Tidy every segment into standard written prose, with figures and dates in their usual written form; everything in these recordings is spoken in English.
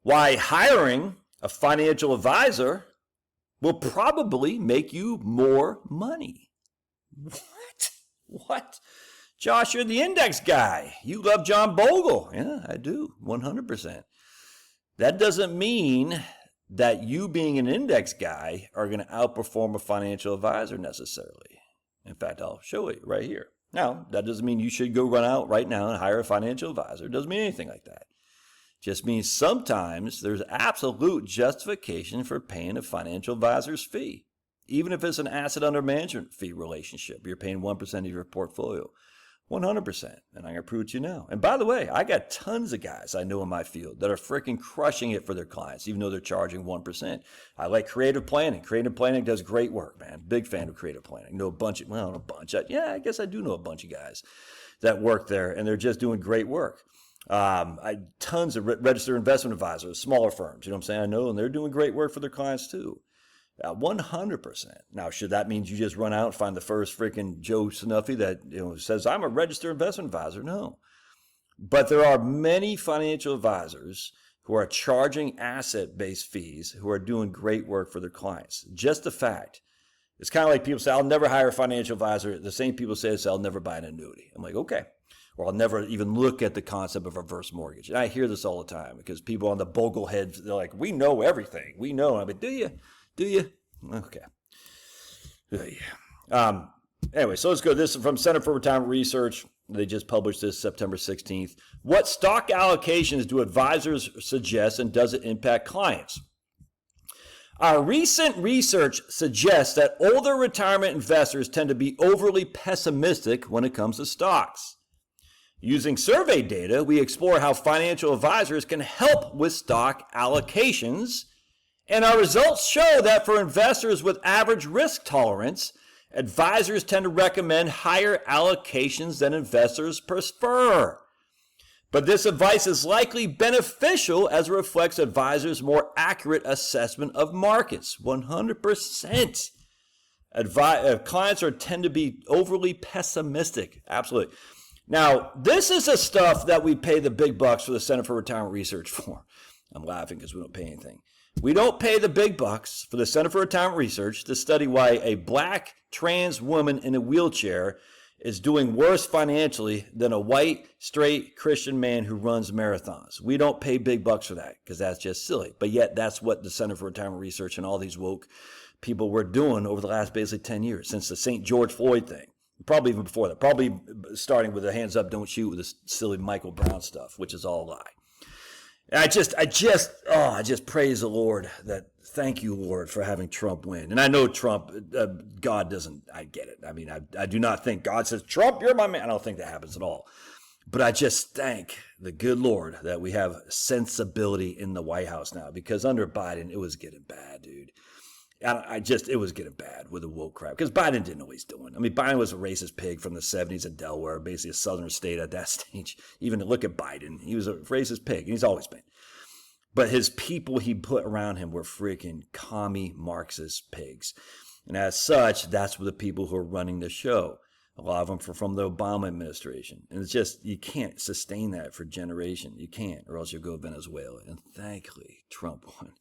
why hiring a financial advisor will probably make you more money. What? What? Josh, you're the index guy. You love John Bogle. Yeah, I do, 100%. That doesn't mean that you being an index guy are going to outperform a financial advisor necessarily. In fact, I'll show you right here. Now, that doesn't mean you should go run out right now and hire a financial advisor. It doesn't mean anything like that. It just means sometimes there's absolute justification for paying a financial advisor's fee. Even if it's an asset under management fee relationship, you're paying 1% of your portfolio. 100%. And I'm going to prove it to you now. And by the way, I got tons of guys I know in my field that are freaking crushing it for their clients, even though they're charging 1%. I like creative planning. Creative planning does great work, man. Big fan of creative planning. Know a bunch of, well, not a bunch. I guess I do know a bunch of guys that work there, and they're just doing great work. Tons of registered investment advisors, smaller firms, you know what I'm saying? I know, and they're doing great work for their clients too. 100%. Now, should that mean you just run out and find the first freaking Joe Snuffy that says, I'm a registered investment advisor? No. But there are many financial advisors who are charging asset-based fees who are doing great work for their clients. Just the fact. It's kind of like people say, I'll never hire a financial advisor. The same people say, I'll never buy an annuity. I'm like, okay. Or I'll never even look at the concept of reverse mortgage. And I hear this all the time because people on the bogle heads, they're like, we know everything. We know. I'm like, do you? Do you? Okay. Anyway, so let's go. This is from Center for Retirement Research. They just published this September 16th. What stock allocations do advisors suggest, and does it impact clients? Our recent research suggests that older retirement investors tend to be overly pessimistic when it comes to stocks. Using survey data, we explore how financial advisors can help with stock allocations. And our results show that for investors with average risk tolerance, advisors tend to recommend higher allocations than investors prefer. But this advice is likely beneficial as it reflects advisors' more accurate assessment of markets. 100%. Clients tend to be overly pessimistic. Absolutely. Now, this is the stuff that we pay the big bucks for the Center for Retirement Research for. I'm laughing because we don't pay anything. We don't pay the big bucks for the Center for Retirement Research to study why a black trans woman in a wheelchair is doing worse financially than a white, straight Christian man who runs marathons. We don't pay big bucks for that because that's just silly. But yet that's what the Center for Retirement Research and all these woke people were doing over the last basically 10 years, since the St. George Floyd thing. Probably even before that. Probably starting with the hands up, don't shoot with this silly Michael Brown stuff, which is all a lie. I just praise the Lord that, thank you, Lord, for having Trump win. And I know Trump, God doesn't, I get it. I mean, I do not think God says, Trump, you're my man. I don't think that happens at all. But I just thank the good Lord that we have sensibility in the White House now, because under Biden, it was getting bad, dude. It was getting bad with the woke crap, because Biden didn't know what he's doing. I mean, Biden was a racist pig from the 70s in Delaware, basically a southern state at that stage. Even to look at Biden, he was a racist pig, and he's always been. But his people he put around him were freaking commie Marxist pigs. And as such, that's the people who are running the show. A lot of them are from the Obama administration. And it's just, you can't sustain that for generations. You can't, or else you'll go to Venezuela. And thankfully, Trump won.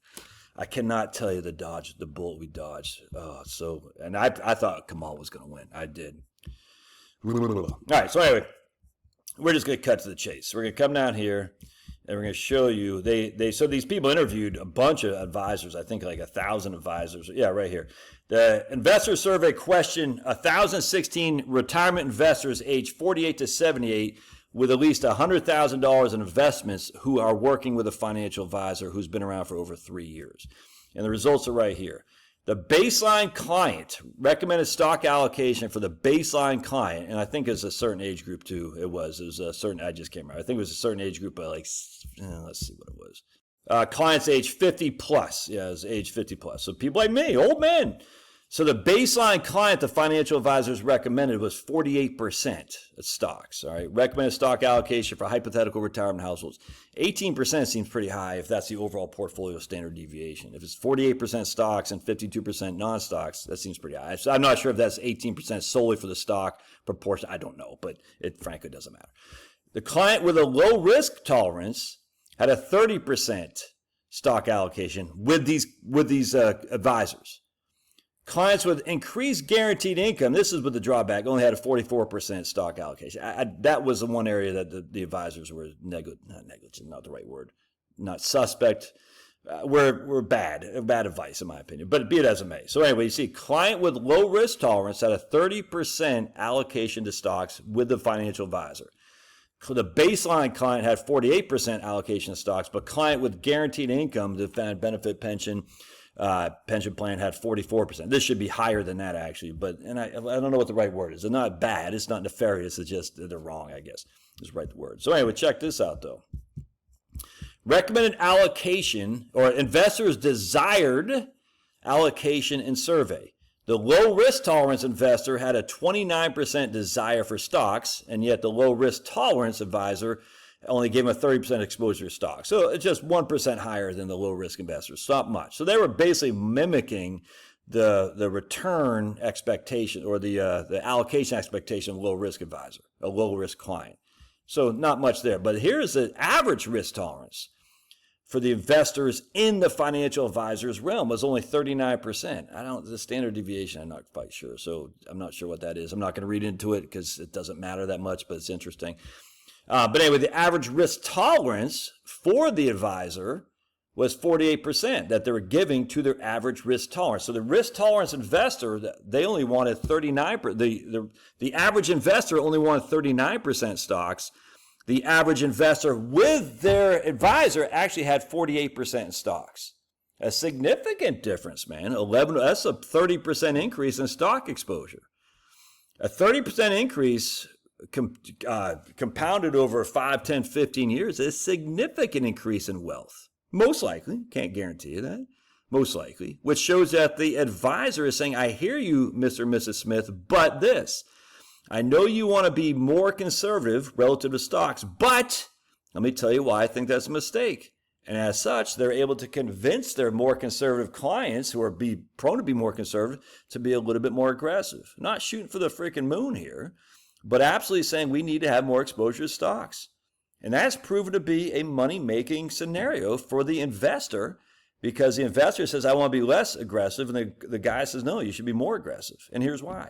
I cannot tell you the bullet we dodged. And I thought Kamal was going to win. I did. All right, so anyway, we're just going to cut to the chase. We're going to come down here, and we're going to show you. So these people interviewed a bunch of advisors, I think like 1,000 advisors. Yeah, right here. The investor survey questioned 1,016 retirement investors aged 48 to 78 with at least $100,000 in investments who are working with a financial advisor who's been around for over 3 years. And the results are right here. The baseline client, recommended stock allocation for the baseline client, and I think it's a certain age group too. It was a certain, I just can't remember. I think it was a certain age group, but let's see what it was. Clients age 50 plus. Yeah, it was age 50 plus. So people like me, old men. So the baseline client the financial advisors recommended was 48% of stocks. All right, recommended stock allocation for hypothetical retirement households. 18% seems pretty high if that's the overall portfolio standard deviation. If it's 48% stocks and 52% non-stocks, that seems pretty high. So I'm not sure if that's 18% solely for the stock proportion. I don't know, but it frankly doesn't matter. The client with a low risk tolerance had a 30% stock allocation with these advisors. Clients with increased guaranteed income, this is with the drawback, only had a 44% stock allocation. That was the one area that the advisors were not negligent, not the right word, not suspect, were bad advice in my opinion, but be it as it may. So anyway, you see client with low risk tolerance had a 30% allocation to stocks with the financial advisor. The baseline client had 48% allocation to stocks, but client with guaranteed income, the defined benefit pension plan had 44%. This should be higher than that actually, but I don't know what the right word is. It's not bad. It's not nefarious. It's just they're wrong, I guess. Is the right word. So anyway, check this out though. Recommended allocation or investors' desired allocation in survey. The low risk tolerance investor had a 29% desire for stocks, and yet the low risk tolerance advisor only gave him a 30% exposure to stocks. So it's just 1% higher than the low risk investors. It's not much. So they were basically mimicking the return expectation or the allocation expectation of a low risk advisor, a low risk client. So not much there. But here's the average risk tolerance for the investors in the financial advisor's realm was only 39%. The standard deviation, I'm not quite sure. So I'm not sure what that is. I'm not going to read into it because it doesn't matter that much, but it's interesting. But anyway, the average risk tolerance for the advisor was 48% that they were giving to their average risk tolerance. So the risk tolerance investor, they only wanted 39%. The average investor only wanted 39% stocks. The average investor with their advisor actually had 48% in stocks. A significant difference, man. That's a 30% increase in stock exposure. A 30% increase compounded over 5, 10, 15 years is a significant increase in wealth. Most likely, can't guarantee you that, most likely, which shows that the advisor is saying, I hear you, Mr. and Mrs. Smith, but this. I know you want to be more conservative relative to stocks, but let me tell you why I think that's a mistake. And as such, they're able to convince their more conservative clients who are prone to be more conservative to be a little bit more aggressive. Not shooting for the freaking moon here, but absolutely saying we need to have more exposure to stocks. And that's proven to be a money-making scenario for the investor because the investor says, I want to be less aggressive. And the guy says, no, you should be more aggressive. And here's why.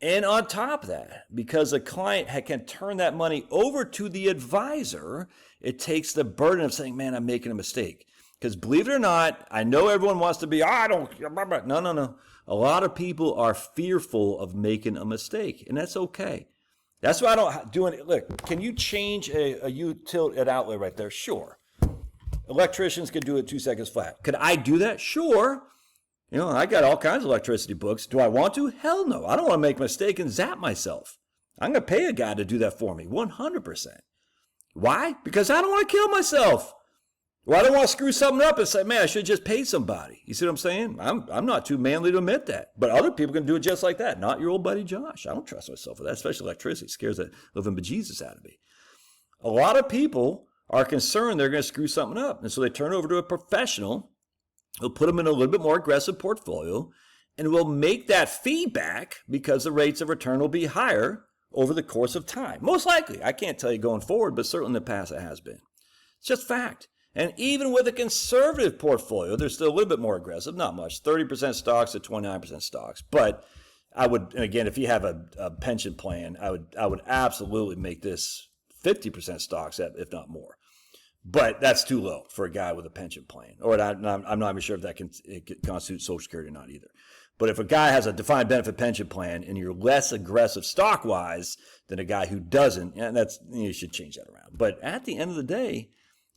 And on top of that, because the client can turn that money over to the advisor, it takes the burden of saying, man, I'm making a mistake. Because believe it or not, I know everyone wants to be, no. A lot of people are fearful of making a mistake, and that's okay. That's why I don't do it. Look, can you change a utility outlet right there? Sure. Electricians can do it 2 seconds flat. Could I do that? Sure. I got all kinds of electricity books. Do I want to? Hell no. I don't want to make a mistake and zap myself. I'm going to pay a guy to do that for me, 100%. Why? Because I don't want to kill myself. Or I don't want to screw something up and say, man, I should just pay somebody. You see what I'm saying? I'm not too manly to admit that. But other people can do it just like that. Not your old buddy Josh. I don't trust myself with that, especially electricity. It scares the living bejesus out of me. A lot of people are concerned they're going to screw something up. And so they turn over to a professional. We'll put them in a little bit more aggressive portfolio, and we'll make that feedback because the rates of return will be higher over the course of time. Most likely. I can't tell you going forward, but certainly in the past it has been. It's just fact. And even with a conservative portfolio, they're still a little bit more aggressive. Not much, 30% stocks to 29% stocks. But I would, and again, if you have a pension plan, I would absolutely make this 50% stocks, if not more. But that's too low for a guy with a pension plan. Or I'm not even sure if that can constitute Social Security or not either. But if a guy has a defined benefit pension plan and you're less aggressive stock-wise than a guy who doesn't, you should change that around. But at the end of the day,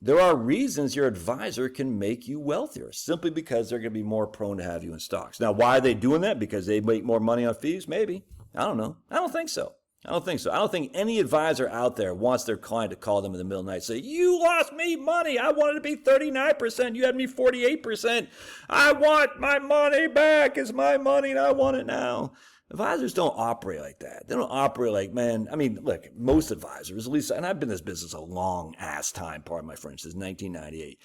there are reasons your advisor can make you wealthier simply because they're going to be more prone to have you in stocks. Now, why are they doing that? Because they make more money on fees? Maybe. I don't know. I don't think so. I don't think any advisor out there wants their client to call them in the middle of the night and say, you lost me money. I wanted to be 39%. You had me 48%. I want my money back. It's my money and I want it now. Advisors don't operate like that. They don't operate like, man, look, most advisors, at least, and I've been in this business a long ass time, pardon my French, since 1998.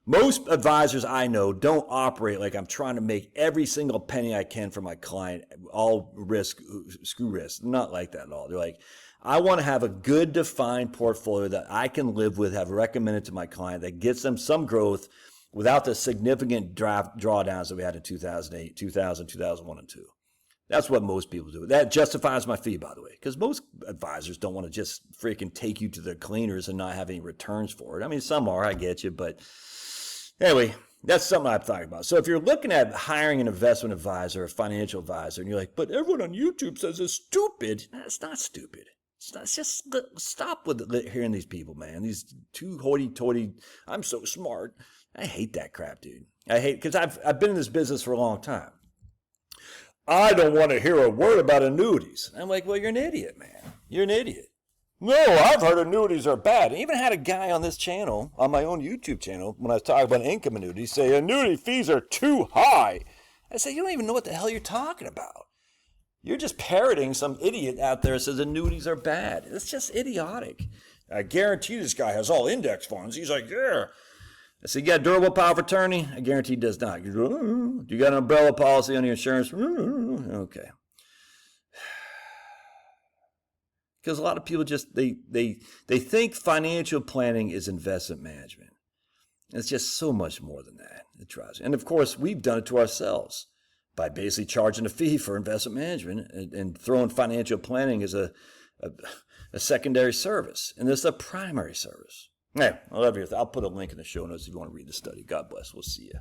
Most advisors I know don't operate like I'm trying to make every single penny I can for my client, all risk, screw risk. Not like that at all. They're like, I want to have a good defined portfolio that I can live with, have recommended to my client that gets them some growth without the significant drawdowns that we had in 2008, 2000, 2001, and 2. That's what most people do. That justifies my fee, by the way, because most advisors don't want to just freaking take you to their cleaners and not have any returns for it. I mean, some are, I get you, but anyway, that's something I'm talking about. So if you're looking at hiring an investment advisor, a financial advisor, and you're like, but everyone on YouTube says it's stupid. It's not stupid. It's just stop with hearing these people, man. These two hoity-toity, I'm so smart. I hate that crap, dude. I hate, because I've been in this business for a long time. I don't want to hear a word about annuities. I'm like, well, you're an idiot, man. You're an idiot. No, I've heard annuities are bad. I even had a guy on this channel, on my own YouTube channel, when I was talking about income annuities, say annuity fees are too high. I said, you don't even know what the hell you're talking about. You're just parroting some idiot out there that says annuities are bad. It's just idiotic. I guarantee this guy has all index funds. He's like, yeah. I said, you got durable power of attorney? I guarantee he does not. Do you got an umbrella policy on your insurance? Okay. Because a lot of people just, they think financial planning is investment management. It's just so much more than that. It drives. And of course, we've done it to ourselves by basically charging a fee for investment management and throwing financial planning as a secondary service. And this is a primary service. Hey, I love you. I'll put a link in the show notes if you want to read the study. God bless. We'll see you.